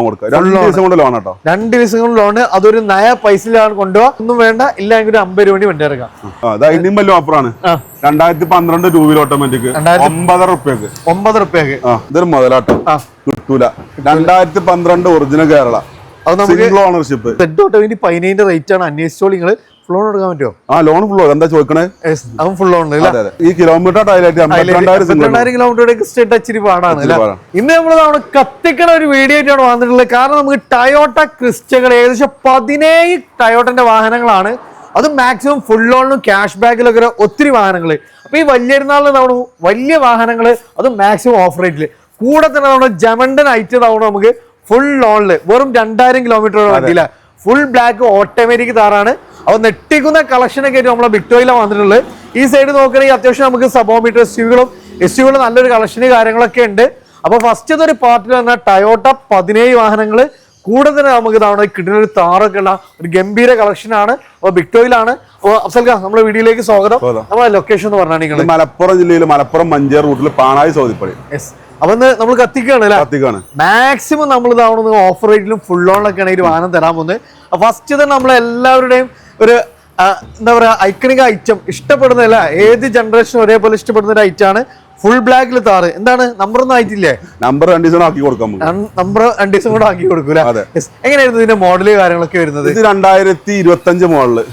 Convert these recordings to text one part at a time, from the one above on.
കൊടുക്കുക 2 ദിവസം കൊണ്ട് ലോൺ കേട്ടോ 2 ദിവസം കൊണ്ട് ലോണ് അതൊരു നയ പൈസയിലാണ് കൊണ്ടുപോകാം ഒന്നും വേണ്ട ഇല്ലെങ്കിൽ 50 രൂപ വണ്ടി ഇറക്കാം ഇനിയും വലിയ ഓഫറാണ് 2012 ടൂ വീലർ ഓട്ടോമാറ്റിക് 9,000 റുപ്യക്ക് ഇതൊരു മുതലാട്ടോ കിട്ടൂല 2012 original Kerala single ownership Z15 rate ആണ് അന്വേഷിച്ചോളൂ നിങ്ങൾ ലോൺ എടുക്കാൻ പറ്റുമോ ലോൺ ഫുൾ എന്താ ചോദിക്കണേ ഫുൾ ലോൺ ഈ കിലോമീറ്റർ 2,000 കിലോമീറ്റർ ഇച്ചിരി പാടാണ് ഇന്ന് നമ്മൾ കത്തിക്കണ ഒരു വീഡിയോ ആയിട്ടാണ് വന്നിട്ടുള്ളത് കാരണം നമുക്ക് ടയോട്ട ക്രിസ്റ്റകൾ ഏകദേശം 17 ടയോട്ടന്റെ വാഹനങ്ങളാണ് അത് മാക്സിമം ഫുൾ ലോണിലും ക്യാഷ് ബാക്കിലൊക്കെ ഒത്തിരി വാഹനങ്ങൾ അപ്പൊ ഈ വലിയ നമ്മൾ വലിയ വാഹനങ്ങൾ അത് മാക്സിമം ഓഫ് റേറ്റില് കൂടെ തന്നെ നമ്മൾ ജമണ്ടൻ ഐറ്റ് നമുക്ക് ഫുൾ ലോണില് വെറും 2000 കിലോമീറ്റർ വണ്ടിയില്ല ഫുൾ ബ്ലാക്ക് ഓട്ടോമാറ്റിക് താറാണ് അപ്പൊ നെട്ടിക്കുന്ന കളക്ഷനൊക്കെ ആയിട്ട് നമ്മളെ വിക്ടോറിയയിലാണ് വന്നിട്ടുള്ളത് ഈ സൈഡ് നോക്കുകയാണെങ്കിൽ അത്യാവശ്യം നമുക്ക് സബോമീറ്റർ എസ്യുകളും നല്ലൊരു കളക്ഷന് കാര്യങ്ങളൊക്കെ ഉണ്ട് അപ്പൊ ഫസ്റ്റ് ഒരു പാർട്ടിൽ വന്ന ടയോട്ട 17 വാഹനങ്ങൾ കൂടെ തന്നെ നമുക്ക് ഇതാണ് കിട്ടുന്ന ഒരു താറൊക്കെ ഉള്ള ഒരു ഗംഭീര കളക്ഷനാണ് അപ്പൊ വിക്ടോറിയയിലാണ് അഫ്സൽ ഖാൻ നമ്മുടെ വീഡിയോയിലേക്ക് സ്വാഗതം നമ്മളെ ലൊക്കേഷൻ എന്ന് പറഞ്ഞാൽ മലപ്പുറം ജില്ലയിൽ മലപ്പുറം മഞ്ചേർ റൂട്ടിൽ പാണായി സൗദിപ്പടി അപ്പൊ നമ്മൾ കത്തിക്കാണ് മാക്സിമം നമ്മൾ ഇതാവണം ഓഫർ റേറ്റിലും ഫുൾ ലോണിലൊക്കെയാണ് ഈ വാഹനം തരാൻ പോകുന്നത് ഫസ്റ്റ് തന്നെ നമ്മളെല്ലാവരുടെയും ഒരു എന്താ പറയാ ഐക്കണിക് ഐറ്റം ഇഷ്ടപ്പെടുന്നില്ല ഏത് ജനറേഷനും ഒരേപോലെ ഇഷ്ടപ്പെടുന്ന ഒരു ഐറ്റം ആണ് ഫുൾ ബ്ലാക്കിൽ താറ് എന്താണ് നമ്പർ ഒന്നും ആയിട്ടില്ലേ നമ്പർ 2 ദിവസം ആക്കി കൊടുക്കാം നമ്പർ 2 ദിവസം കൂടെ ആക്കി കൊടുക്കൂല എങ്ങനെയായിരുന്നു ഇതിന്റെ മോഡല് കാര്യങ്ങളൊക്കെ വരുന്നത് 2025 model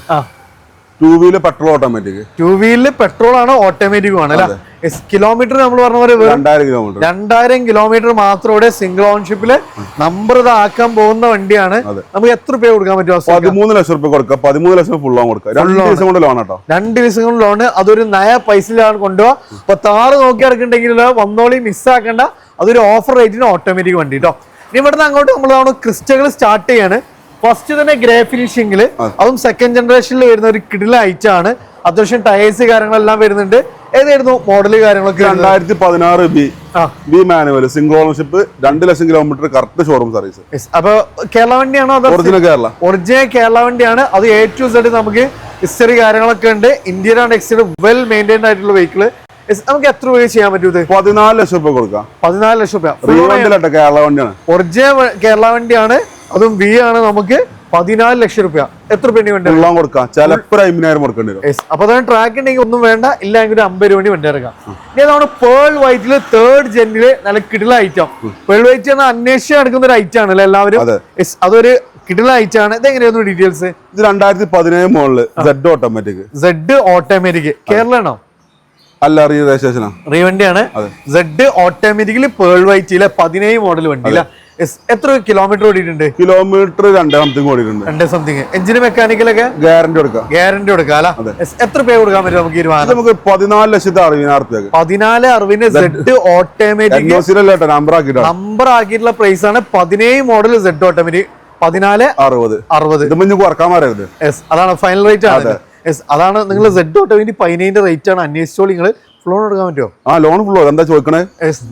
two wheel petrol automatic two വീലില് പെട്രോൾ ആണ് ഓട്ടോമാറ്റിക് ആണ് അല്ലെ കിലോമീറ്റർ നമ്മൾ പറഞ്ഞ പോലെ 2000 കിലോമീറ്റർ മാത്രമേ സിംഗിൾ ഓൺഷിപ്പില് നമ്പർ ഇതാക്കാൻ പോകുന്ന വണ്ടിയാണ് നമുക്ക് എത്ര രൂപ കൊടുക്കാൻ പറ്റും 13 ലക്ഷം രൂപ കൊടുക്കാം 13 ലക്ഷം ഫുൾ ലോൺ കൊടുക്കാം 2 ദിവസം കൊണ്ട് ലോൺ കേട്ടോ 2 ദിവസം കൊണ്ട് ലോണ് അതൊരു നയ പൈസയിലാണ് കൊണ്ടുപോകാം അപ്പൊ താറ് നോക്കി ഇറക്കുന്നുണ്ടെങ്കിൽ വന്നോളി മിസ്സാക്കേണ്ട അതൊരു ഓഫർ റേറ്റിന് ഓട്ടോമാറ്റിക് വണ്ടി കേട്ടോ ഇനി ഇവിടുന്ന് അങ്ങോട്ട് നമ്മൾ ക്രിസ്റ്റകൾ സ്റ്റാർട്ട് ചെയ്യാണ് ഫസ്റ്റ് തന്നെ ഗ്രേ ഫിനിഷിംഗിൽ അതും സെക്കൻഡ് ജനറേഷനിൽ വരുന്ന ഒരു കിടില ഐറ്റം ആണ് അത്യാവശ്യം ടയേഴ്സ് കാര്യങ്ങളെല്ലാം വരുന്നുണ്ട് ഏതായിരുന്നു മോഡല് കാര്യങ്ങളൊക്കെ 2016 ബി മാനുവൽ സിംഗിൾ ഓണർഷിപ്പ് 2 ലക്ഷം കിലോമീറ്റർ കറക്റ്റ് ഷോറൂം സർവീസ് അപ്പൊ കേരള വണ്ടിയാണോ ഒറിജിനൽ കേരള വണ്ടിയാണ് അത് A to Z നമുക്ക് ഹിസ്റ്ററി കാര്യങ്ങളൊക്കെ ഉണ്ട് ഇന്ത്യൻ ആൻഡ് എക്സ്റ്റഡ് വെൽ മെയിൻറ്റൈൻഡ് ആയിട്ടുള്ള വെഹിക്കിള് നമുക്ക് എത്ര രൂപ ചെയ്യാൻ പറ്റൂ 14 ലക്ഷം രൂപ കൊടുക്കാം 14 ലക്ഷം രൂപ കേരള വണ്ടിയാണ് ഒറിജിനൽ കേരള വണ്ടിയാണ് അതും വി ആണ് നമുക്ക് 14 ലക്ഷം രൂപ എത്ര രൂപ വണ്ടി കൊടുക്കാം ചിലപ്പോൾ 50,000 കൊടുക്കേണ്ടി വരും അപ്പൊ തന്നെ ട്രാക്ക് ഉണ്ടെങ്കിൽ ഒന്നും വേണ്ട ഇല്ലെങ്കിൽ 50 രൂപ വണ്ടി ഇറക്കാം ഇനി അതാണ് പേൾ വൈറ്റില് 3rd ജെന്നില് നല്ല കിടില ഐറ്റം പേൾ വൈറ്റ് എന്ന അന്വേഷിച്ച് നടക്കുന്ന ഒരു ഐറ്റം ആണ് എല്ലാവരും അതൊരു കിടില ഐറ്റം ആണ് ഇതെങ്ങനെയായിരുന്നു ഡീറ്റെയിൽസ് ഇത് 2017 മോഡല് Z ഓട്ടോമാറ്റിക് കേരളാണോ അല്ല രജിസ്ട്രേഷനാ റീവണ്ടിയാണ് Z ഓട്ടോമാറ്റിക്കലി പേൾ വൈറ്റിലെ 17 മോഡൽ വണ്ടി എത്ര കിലോമീറ്റർ ഓടിയിട്ടുണ്ട് കിലോമീറ്റർ 2 ഓടിയിട്ടുണ്ട് 2 സംതിങ് എഞ്ചിന് മെക്കാനിക്കലൊക്കെ ഗ്യാരണ്ടി കൊടുക്കാം അല്ലെ എത്ര രൂപ കൊടുക്കാൻ പറ്റും നമുക്ക് നമുക്ക് 14,60,000 Z ഓട്ടോമാറ്റിക് നമ്പർ ആക്കിയിട്ടുള്ള പ്രൈസ് ആണ് 17 മോഡൽ Z ഓട്ടോമാറ്റിക് 14,60,000 അതാണ് ഫൈനൽ റേറ്റ് ആണ് അതാണ് നിങ്ങൾ Z ഓട്ടോമാറ്റിക് 15 റേറ്റ് ആണ് അന്വേഷിച്ചോളൂ നിങ്ങൾ ലോൺ എടുക്കാൻ പറ്റുമോ ലോൺ ഫുൾ എന്താ ചോദിക്കണേ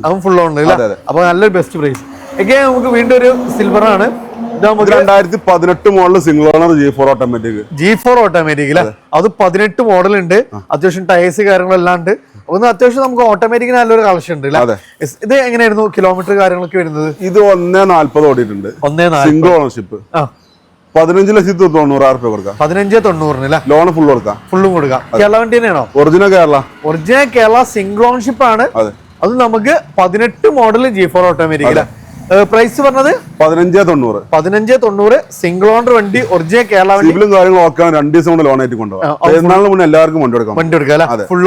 അതും ഫുൾ ലോൺ അപ്പൊ നല്ലൊരു ബെസ്റ്റ് പ്രൈസ് നമുക്ക് വീണ്ടും ഒരു സിൽവർ ആണ് 2018 model single owner G4 automatic അല്ലെ അത് 18 മോഡൽ ഉണ്ട് അത്യാവശ്യം ടയേഴ്സ് കാര്യങ്ങളെല്ലാം ഉണ്ട് ഒന്ന് അത്യാവശ്യം നമുക്ക് ഓട്ടോമാറ്റിക് നല്ലൊരു കളക്ഷൻ ഉണ്ട് ഇത് എങ്ങനെയായിരുന്നു കിലോമീറ്റർ കാര്യങ്ങളൊക്കെ വരുന്നത് ഇത് 140 ഓടിയിട്ടുണ്ട് സിംഗിൾ ഓണർഷിപ്പ് 15,90,000 കൊടുക്കാം 15,90 ലോൺ ഫുൾ കൊടുക്കാം ഫുള്ളും കൊടുക്കാം കേരള വണ്ടി തന്നെയാണോ ഒറിജിനൽ കേരള സിംഗിൾ ഓൺഷിപ്പ് ആണ് അത് നമുക്ക് 18 മോഡൽ G4 ഓട്ടോമാറ്റിക് പ്രൈസ് പറഞ്ഞത് 15,90 സിംഗിൾ ഓണർ വണ്ടി ഒറിജിനൽ കേരള വണ്ടി കാര്യങ്ങളും നോക്കാൻ 2 ദിവസം കൊണ്ട് ലോൺ ആയിട്ട് കൊണ്ടുപോകാം എല്ലാവർക്കും വണ്ടി കൊടുക്കാം ഫുൾ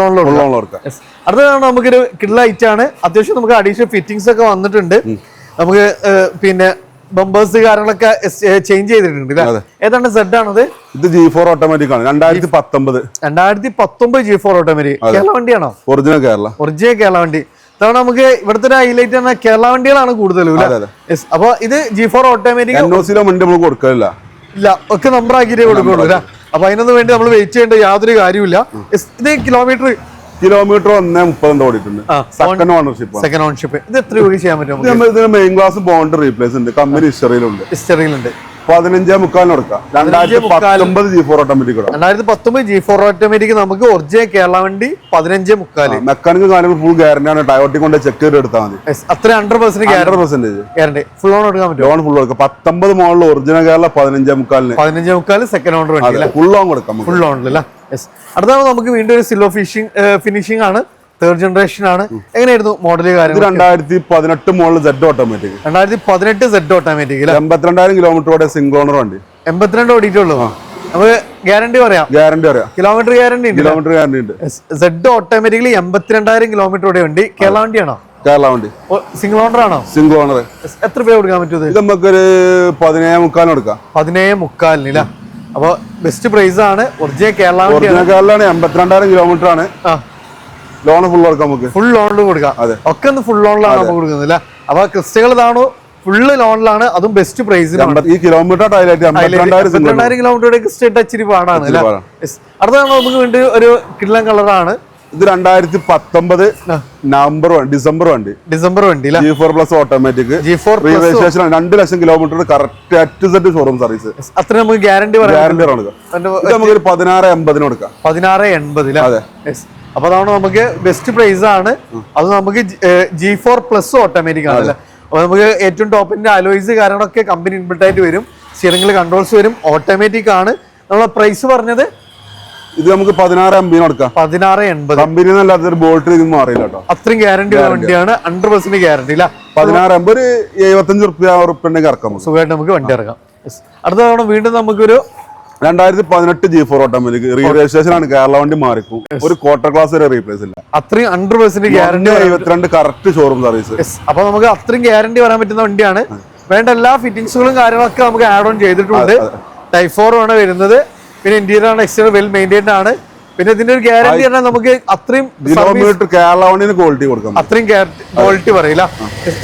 അടുത്തതാണ് നമുക്കൊരു കിടില ഐറ്റം ആണ് അത്യാവശ്യം നമുക്ക് അഡീഷണൽ ഫിറ്റിംഗ്സ് ഒക്കെ വന്നിട്ടുണ്ട് നമുക്ക് പിന്നെ ബമ്പേഴ്സ് കാര്യങ്ങളൊക്കെ ചേഞ്ച് ചെയ്തിട്ടുണ്ട് ഏതാണ് Z ആണത് ഇത് G4 ഓട്ടോമാറ്റിക് ആണ് 2019 G4 ഓട്ടോമാറ്റിക് കേരള വണ്ടിയാണോ ഒറിജിനൽ കേരള വണ്ടി അതാണ് നമുക്ക് ഇവിടുത്തെ ഒരു ഹൈലൈറ്റ് ആണ് കേരള വണ്ടികളാണ് കൂടുതലും അപ്പൊ ഇത് G4 ഓട്ടോമാറ്റിക് കൊടുക്കില്ല ഇല്ല ഒക്കെ നമ്പർ ആക്കിയിട്ടേ കൊടുക്കുള്ളൂ അപ്പൊ അതിനൊന്നും വേണ്ടി നമ്മൾ വെയിറ്റ് ചെയ്യേണ്ട യാതൊരു കാര്യമില്ല ഇത് കിലോമീറ്റർ 130 ഓടിയിട്ടുണ്ട് സെക്കൻഡ് ഓണർഷിപ്പ് ഇത് എത്ര രൂപ ചെയ്യാൻ പറ്റും മെയിൻ ക്ലാസ് ബോണ്ട് റീപ്ലേസ് ഉണ്ട് കമ്പനി ഹിസ്റ്ററിയിലുണ്ട് 15.75 കൊടുക്കാം. 2019 G4 ഓട്ടോമാറ്റിക്. 2019 G4 ഓട്ടോമാറ്റിക് നമുക്ക് ഒറിജിനൽ കേരള വണ്ടി 15.75. മെക്കാനിക് കാര്യങ്ങൾ ഫുൾ ഗ്യാരണ്ടി ആണ്. ടയോട്ടി കൊണ്ട് ചെക്ക് ചെയ്ത് എടുത്താൽ മതി. അത്ര 100% ഗ്യാരണ്ടി. ഫുൾ ഓൺ എടുക്കാൻ പറ്റും. ലോൺ ഫുൾ കൊടുക്കാം. 19 model original Kerala 15.75. 15.75 second owner വണ്ടി. ഫുൾ ഓൺ കൊടുക്കാം. ഫുൾ ഓൺ അല്ല. അടുത്താണ് നമുക്ക് വീണ്ടും ഒരു സിൽവർ ഫിനിഷിംഗ് ആണ്. തേർഡ് ജനറേഷൻ ആണ്. എങ്ങനെയായിരുന്നു മോഡൽ കാര്യങ്ങൾ? 2018 model Z automatic. 2018 Z automatic. 82,000 kilometre ഓടിയ സിംഗിൾ ഓണർ വണ്ടി. 82 ഓടിയിട്ടുള്ളൂ. നമുക്ക് ഗ്യാരണ്ടി പറയാം. കിലോമീറ്റർ ഗ്യാരണ്ടി ഉണ്ട്. Z ഓട്ടോമാറ്റിക്കലി 82,000 കിലോമീറ്റർ ഓടിയ വണ്ടി. കേരള വണ്ടിയാണോ? കേരള വണ്ടി. സിംഗിൾ ഓണർ ആണോ? Single owner. എത്ര രൂപ കൊടുക്കാൻ പറ്റും? ഇത് നമുക്കൊരു 17.75 കൊടുക്കാം. 17.75. അപ്പൊ ബെസ്റ്റ് പ്രൈസ് ആണ്. ഒറിജിനൽ കേരള വണ്ടിയാണ്. 82,000 കിലോമീറ്റർ ആണ്. ലോൺ ഫുൾ കൊടുക്കാം. നമുക്ക് ഫുൾ ലോണിൽ കൊടുക്കാം. ഒക്കെ ഫുൾ ലോണിലാണ് നമുക്ക് കൊടുക്കുന്നില്ല. അപ്പൊ ക്രിസ്റ്റകൾ ഇതാണോ ഫുള്ള് ലോണിലാണ്, അതും ബെസ്റ്റ് പ്രൈസ്. ഈ കിലോമീറ്റർ 82,000 കിലോമീറ്റർ ക്രിസ്റ്റ ഇച്ചിരി പാടാണ്. അടുത്താണ് നമുക്ക് വേണ്ടി ഒരു കിടിലൻ കളറാണ്. ഇത് 2019 ഡിസംബർ വണ്ടി. G4 plus automatic. G4 registration 2 lakh kilometre correct A to Z showroom service. അത്ര നമുക്ക് ഗ്യാരണ്ടി നമുക്ക് 16.80 കൊടുക്കാം. 16.80. അപ്പൊ അതാണ് നമുക്ക് ബെസ്റ്റ് പ്രൈസ് ആണ്. അത് നമുക്ക് G4 പ്ലസ് ഓട്ടോമാറ്റിക് ആണല്ലേ. അപ്പൊ നമുക്ക് ഏറ്റവും ടോപ്പിന്റെ അലോയ്സ് കാര്യങ്ങളൊക്കെ കമ്പനി ഇൻബിൽട്ട് ആയിട്ട് വരും. സ്റ്റിയറിംഗിൽ കൺട്രോൾസ് വരും. ഓട്ടോമാറ്റിക് ആണ്. നമ്മളെ പ്രൈസ് പറഞ്ഞത് ഇത് നമുക്ക് 16.80 കൊടുക്കാം. 16.80. കമ്പനി അല്ലാത്തൊരു ബോൾട്ട് ഇതൊന്നും അറിയില്ല കേട്ടോ. അത്രയും ഗ്യാരണ്ടി വണ്ടിയാണ്. 100% ഗ്യാരണ്ടി ഇല്ല. 16.80 ഒരു 75 ഉറുപ്പിക ഇറക്കാം. സുഖമായിട്ട് നമുക്ക് വണ്ടി ഇറക്കാം. അടുത്ത തവണ വീണ്ടും നമുക്കൊരു 2018 G4 ഓട്ടോമാറ്റിക് രജിസ്ട്രേഷൻ ആണ്. കേരള വണ്ടി മാറിക്കും. ഒരു ക്വാർട്ടർ ക്ലാസ് വരെ റീപ്ലേസ് ഇല്ല. അത്രയും 100% ഗ്യാരണ്ടി. 72 correct showroom service. അപ്പൊ നമുക്ക് അത്രയും ഗ്യാരണ്ടി വരാൻ പറ്റുന്ന വണ്ടിയാണ്. വേണ്ട എല്ലാ ഫിറ്റിംഗ്സുകളും കാര്യങ്ങളൊക്കെ നമുക്ക് ആഡ് ഓൺ ചെയ്തിട്ടുണ്ട്. ടൈപ്പ് 4 ആണ് വരുന്നത്. പിന്നെ ഇന്റീരിയർ ആണ്, എക്സ്റ്റീരിയർ വെൽ മെയിൻറ്റൈൻഡ് ആണ്. പിന്നെ ഇതിന്റെ ഒരു ഗ്യാരണ്ടി പറഞ്ഞാൽ നമുക്ക് അത്രയും കിലോമീറ്റർ കേരള വണ്ടിന് ക്വാളിറ്റി കൊടുക്കാം. അത്രയും ക്വാളിറ്റി പറയില്ല.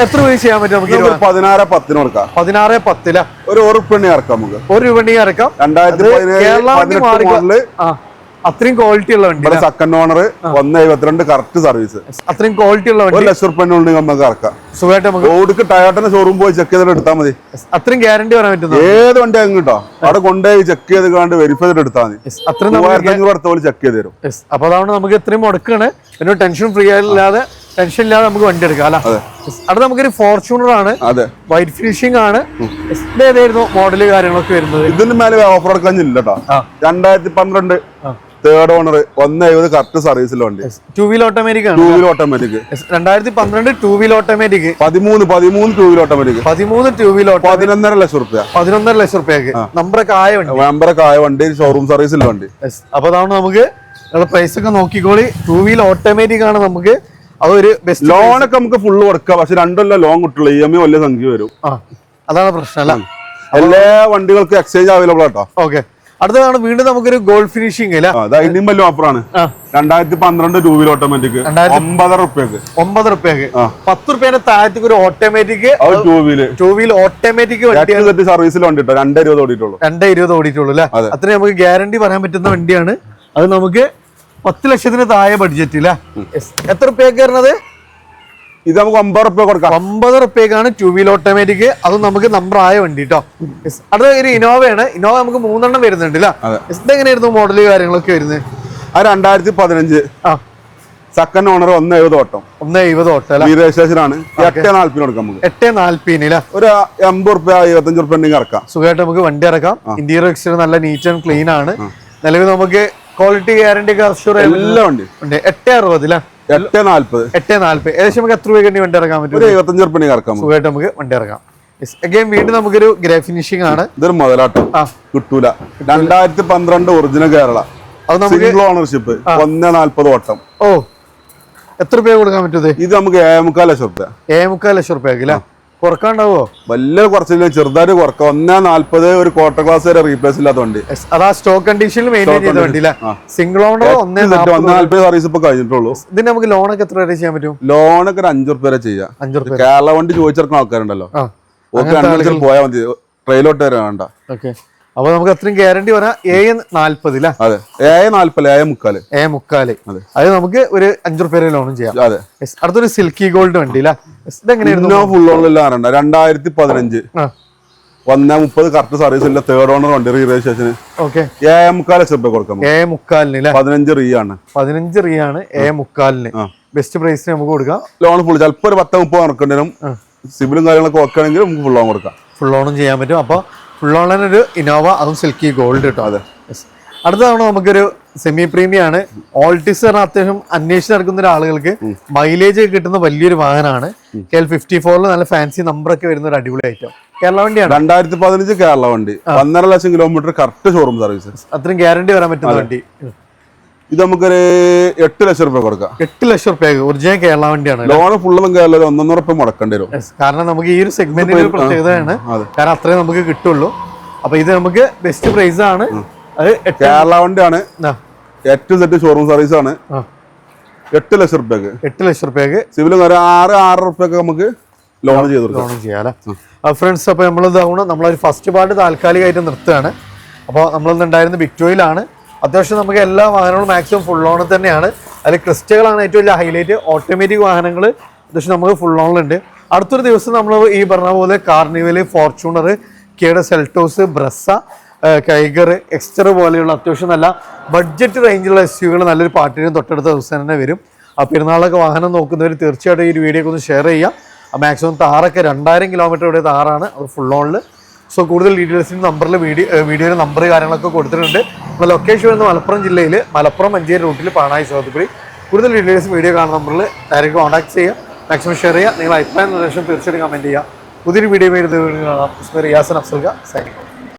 എത്ര രൂപ ചെയ്യാൻ പറ്റും നമുക്ക്? 16.10 കൊടുക്കാം. 16.10 ഒരു ഉറുപ്പിണ്ണി ഇറക്കാം. നമുക്ക് ഒരു രൂപ ഇറക്കാം. 2017 അത്രയും ക്വാളിറ്റി ഉള്ള വണ്ടി. Second owner 1.72 correct service. അത്രയും ക്വാളിറ്റി ഉള്ള വണ്ടി. 1 ലക്ഷം ഉറുപ്പിക നമുക്ക് ഇറക്കാം. സുഖമായിട്ട് നമുക്ക് റോഡിക്ക് ടയോട്ടന്റെ ഷോറൂം പോയി ചെക്ക് ചെയ്തിട്ട് എടുത്താൽ മതി. അത്രയും ഗ്യാരണ്ടി പറയാൻ പറ്റും. ഏത് വണ്ടി അങ്ങ് കിട്ടോ അവിടെ കൊണ്ടുപോയി ചെക്ക് ചെയ്ത് കണ്ട് വെരിഫൈ ചെയ്തിട്ട് എടുത്താൽ മതി. 3500 അടുത്ത പോലെ ചെക്ക് ചെയ്ത് തരും. അപ്പൊ അതാണ് നമുക്ക് ഇത്രയും മുടക്കാണ്. പിന്നെ ടെൻഷൻ ഫ്രീ ഇല്ലാതെ നമുക്ക് വണ്ടി എടുക്കാം അല്ല. അവിടെ നമുക്കൊരു ഫോർച്യൂണർ ആണ്. വൈറ്റ് ഫിനിഷിംഗ് ആണ്. ഏതായിരുന്നു മോഡല് കാര്യങ്ങളൊക്കെ വരുന്നത്? ഇതിന് മേലെ ഓഫർ എടുക്കാനില്ല കേട്ടോ. 2012 തേർഡ് ഓണർ 1.70 കറക്റ്റ് സർവീസിൽ വണ്ടി. 2 വീൽ ഓട്ടോമാറ്റിക് ആണ്. 2 wheel automatic. 2012 2 wheel automatic. 13 2 wheel automatic. 13 2 wheel automatic. 11.5 ലക്ഷം റുപ്യ. 11.5 ലക്ഷം റുപ്യക്ക് നമ്പറൊക്കെ ആയ വണ്ടി ഷോറൂം സർവീസിൽ വണ്ടി. അപ്പൊ അതാണ് നമുക്ക് പ്രൈസ് ഒക്കെ നോക്കിക്കോളി. 2 വീൽ ഓട്ടോമാറ്റിക് ആണ്. നമുക്ക് അതൊരു ബെസ്റ്റ്. ലോണൊക്കെ നമുക്ക് ഫുള്ള് കൊടുക്കാം. പക്ഷെ 2 കൊല്ലം ലോൺ കിട്ടുള്ളൂ. EMI വലിയ സംഖ്യ വരും. അതാണ് പ്രശ്നം അല്ല. എല്ലാ വണ്ടികൾക്കും എക്സ്ചേഞ്ച് അവൈലബിൾ ആട്ടോ. ഓക്കെ. അടുത്തതാണ് വീണ്ടും നമുക്കൊരു ഗോൾഡ് ഫിനിഷിംഗ് ഇല്ല. ഇനിയും വലിയ ഓഫറാണ്. 2012 2 വീൽ ഓട്ടോമാറ്റിക് 9.5 റുപ്യക്ക്. 9 റുപ്യക്ക് 10 റുപ്യേന്റെ താഴത്തേക്ക് ഒരു ഓട്ടോമാറ്റിക് 2 വീൽ ഓട്ടോമാറ്റിക് വണ്ടി സർവീസിൽ വണ്ടി 2.20 ഓടിയിട്ടുള്ളൂ. 2.20 ഓടിയിട്ടുള്ളൂ അല്ലെ. അത്രയും നമുക്ക് ഗ്യാരണ്ടി പറയാൻ പറ്റുന്ന വണ്ടിയാണ്. അത് നമുക്ക് 10 ലക്ഷത്തിന് താഴെ ബഡ്ജറ്റ് ഇല്ല. എത്ര റുപ്യക്ക് വരുന്നത്? ഇത് നമുക്ക് 9 റുപ്യ കൊടുക്കാം. 9 റുപ്യക്കാണ് 2 വീൽ ഓട്ടോമാറ്റിക്. അത് നമുക്ക് നമ്പർ ആയ വണ്ടി കേട്ടോ. അടുത്ത ഒരു ഇന്നോവയാണ്. ഇന്നോവ നമുക്ക് 3 എണ്ണം വരുന്നുണ്ട്. ഇതെങ്ങനെയായിരുന്നു മോഡല് കാര്യങ്ങളൊക്കെ വരുന്നത്? 2015 സെക്കൻഡ് ഓണർ 1.70 ഓട്ടം. 1.70 ഓട്ടം രജിസ്ട്രേഷൻ ആണ്. 8.40 കൊടുക്കാം. നമുക്ക് 8.40 ഒരു 80 റുപ്യ 25 റുപ്യ ഇറക്കാം. സുഖമായിട്ട് നമുക്ക് വണ്ടി ഇറക്കാം. ഇന്റീരിയർ എക്സ്റ്റീരിയർ നല്ല നീറ്റ് ആൻഡ് ക്ലീൻ ആണ്. നിലവിൽ നമുക്ക് ക്വാളിറ്റി ഗ്യാരണ്ടി ഒക്കെ എല്ലാ വണ്ടി 8.60 8.40 ഏകദേശം നമുക്ക് എത്ര രൂപ വണ്ടി ഇറക്കാൻ പറ്റും? 75 റുപ്യ ഇറക്കാം. സുഖമായിട്ട് നമുക്ക് വണ്ടി ഇറക്കാം. വീണ്ടും നമുക്കൊരു ഗ്രേ ഫിനിഷിംഗ് ആണ്. ഇതൊരു മുതലാട്ടം കിട്ടൂല. 2012 ഒറിജിനൽ കേരള സിംഗിൾ ഓണർഷിപ്പ് 1.40 ഓട്ടം. ഓ, എത്ര രൂപ കൊടുക്കാൻ പറ്റും? ഇത് നമുക്ക് 7.25 ലക്ഷം റുപ്യ. 7.25 ലക്ഷം റുപ്യ കുറക്കാണ്ടാവോ? വലിയ കുറച്ചില്ല, ചെറുതായിട്ട് കുറക്കാം. 1.40 ഒരു ക്വാർട്ടർ ക്ലാസ് വരെ റീപ്ലേസ് ഇല്ലാത്ത വണ്ടി. അതാ സ്റ്റോക്ക് കണ്ടീഷനിൽ മെയിൻറ്റെയിൻ ചെയ്ത വണ്ടി. സിംഗിൾ ഓണർ 1.40 സർവീസ് ഇപ്പൊ കഴിഞ്ഞിട്ടുള്ളൂ. ഇതിന് നമുക്ക് ലോണൊക്കെ എത്ര വരെ ചെയ്യാൻ പറ്റും? ലോണൊക്കെ 5 റുപ്യ വരെ ചെയ്യാം. കേരള വണ്ടി ചോദിച്ചെടുക്കുന്ന ആൾക്കാരുണ്ടല്ലോ, പോയാൽ മതി. ട്രെയിലോട്ട് വരെ വേണ്ട. ഓക്കെ. അപ്പൊ നമുക്ക് അത്രയും ഗ്യാരണ്ടി പറയാം. 7.40 അതെ, 7.40 7.40 അത് നമുക്ക് ഒരു 5 റുപ്യ ലോണും ചെയ്യാം. അതെ. അടുത്തൊരു സിൽക്കി ഗോൾഡ് വണ്ടി. ഇതെങ്ങനെയായിരുന്നു? ഫുൾ ഓണില്ല. 2015 130 കറക്റ്റ് സർവീസ് ഇല്ല, തേർഡ് ഓണർ വണ്ടി റീ രജിസ്ട്രേഷന്. ഓക്കെ, 7.25 കൊടുക്കാം. 7.25 15 റീ ആണ്. 15 റീ ആണ് 7.25. ബെസ്റ്റ് പ്രൈസിന് നമുക്ക് കൊടുക്കാം. ലോൺ ഫുൾ ചിലപ്പോൾ ഒരു 10-30 നടക്കേണ്ടതും സിബിലും കാര്യങ്ങളൊക്കെ ഒക്കെ ആണെങ്കിൽ നമുക്ക് ഫുൾ ഓൺ കൊടുക്കാം. ഫുൾ ഓണും ചെയ്യാൻ പറ്റും. അപ്പോൾ ഫുൾ ഓണിന് ഒരു ഇന്നോവ, അതും സിൽക്കി ഗോൾഡ് കിട്ടും. അതെ. അടുത്ത തവണ നമുക്കൊരു സെമി പ്രീമിയം ആണ്. ഓൾട്ടിസ് പറഞ്ഞാൽ അത്യാവശ്യം അന്വേഷിച്ച് നടക്കുന്ന ഒരാളുകൾക്ക് മൈലേജ് കിട്ടുന്ന വലിയൊരു വാഹനമാണ്. KL54 നല്ല ഫാൻസി നമ്പറൊക്കെ വരുന്ന ഒരു അടിപൊളി ഐറ്റം. കേരള വണ്ടിയാണ്. 2015 കേരള വണ്ടി, 1.5 ലക്ഷം കിലോമീറ്റർ കറക്റ്റ് ഷോറൂം സർവീസ്. അത്രയും ഗ്യാരണ്ടി വരാൻ പറ്റുന്ന വണ്ടി. ഇത് നമുക്കൊരു 8 ലക്ഷം രൂപ കൊടുക്കാം. 8 ലക്ഷം രൂപ ഒറിജിനൽ കേരള വണ്ടിയാണ്. ലോൺ ഫുള്ളും കേരള 1.5 രൂപ മുടക്കേണ്ടി വരും. കാരണം നമുക്ക് ഈ ഒരു സെഗ്മെന്റിൽ ഒരു പ്രത്യേകതയാണ്, കാരണം അത്രയും നമുക്ക് കിട്ടുള്ളൂ. അപ്പൊ ഇത് നമുക്ക് ബെസ്റ്റ് പ്രൈസ് ആണ്. അത് കേരള വണ്ടിയാണ്, ഷോറൂം സർവീസ് ആണ്. 8 ലക്ഷം രൂപയ്ക്ക്. 8 ലക്ഷം രൂപയ്ക്ക് സിവിലും 6 രൂപയ്ക്ക് നമുക്ക് ലോൺ ചെയ്യാം. ഫ്രണ്ട്സ്, അപ്പൊ നമ്മളൊരു ഫസ്റ്റ് പാർട്ട് താൽക്കാലികമായിട്ട് നിർത്തുകയാണ്. അപ്പോൾ നമ്മളിന്നുണ്ടായിരുന്നത് വിക്ടോയിലാണ്. അത്യാവശ്യം നമുക്ക് എല്ലാ വാഹനങ്ങളും മാക്സിമം ഫുൾ ഓൺ തന്നെയാണ്. അതിൽ ക്രിസ്റ്റകളാണ് ഏറ്റവും വലിയ ഹൈലൈറ്റ്. ഓട്ടോമാറ്റിക് വാഹനങ്ങൾ അത്യാവശ്യം നമുക്ക് ഫുൾ ഓണിലുണ്ട്. അടുത്തൊരു ദിവസം നമ്മൾ ഈ പറഞ്ഞ പോലെ കാർണിവൽ, ഫോർച്യൂണർ, കിയയുടെ സെൽറ്റോസ്, ബ്രസ്സ, കൈഗർ, എക്സ്റ്റർ പോലെയുള്ള അത്യാവശ്യം നല്ല ബഡ്ജറ്റ് റേഞ്ചിലുള്ള SUV നല്ലൊരു പാർട്ടിനും തൊട്ടടുത്ത ദിവസം തന്നെ വരും. ആ പെരുന്നാളൊക്കെ വാഹനം നോക്കുന്നവർ തീർച്ചയായിട്ടും ഈ ഒരു വീഡിയോ ഒന്ന് ഷെയർ ചെയ്യുക. മാക്സിമം താറൊക്കെ 2000 കിലോമീറ്റർ ഇവിടെ താറാണ്, അത് ഫുൾ ഓണിൽ. സോ കൂടുതൽ ഡീറ്റെയിൽസിന് നമ്പറിൽ വീഡിയോയിൽ നമ്പർ കാര്യങ്ങളൊക്കെ കൊടുത്തിട്ടുണ്ട്. നമ്മുടെ ലൊക്കേഷൻ വരുന്നത് മലപ്പുറം ജില്ലയിൽ മലപ്പുറം മഞ്ചേരി റൂട്ടിൽ പാണായി സോത്തുപുരി. കൂടുതൽ ഡീറ്റെയിൽസ് വീഡിയോ കാണുന്ന നമ്പറിൽ ഡയറക്റ്റ് കോൺടാക്ട് ചെയ്യുക. മാക്സിമം ഷെയർ ചെയ്യുക. നിങ്ങൾ അഭിപ്രായം നിർദ്ദേശം തീർച്ചയായിട്ടും കമൻറ്റ് ചെയ്യുക. പുതിയൊരു വീഡിയോ കാണാം. റിയാസൻ അഫ്സൽക സൈനിങ്.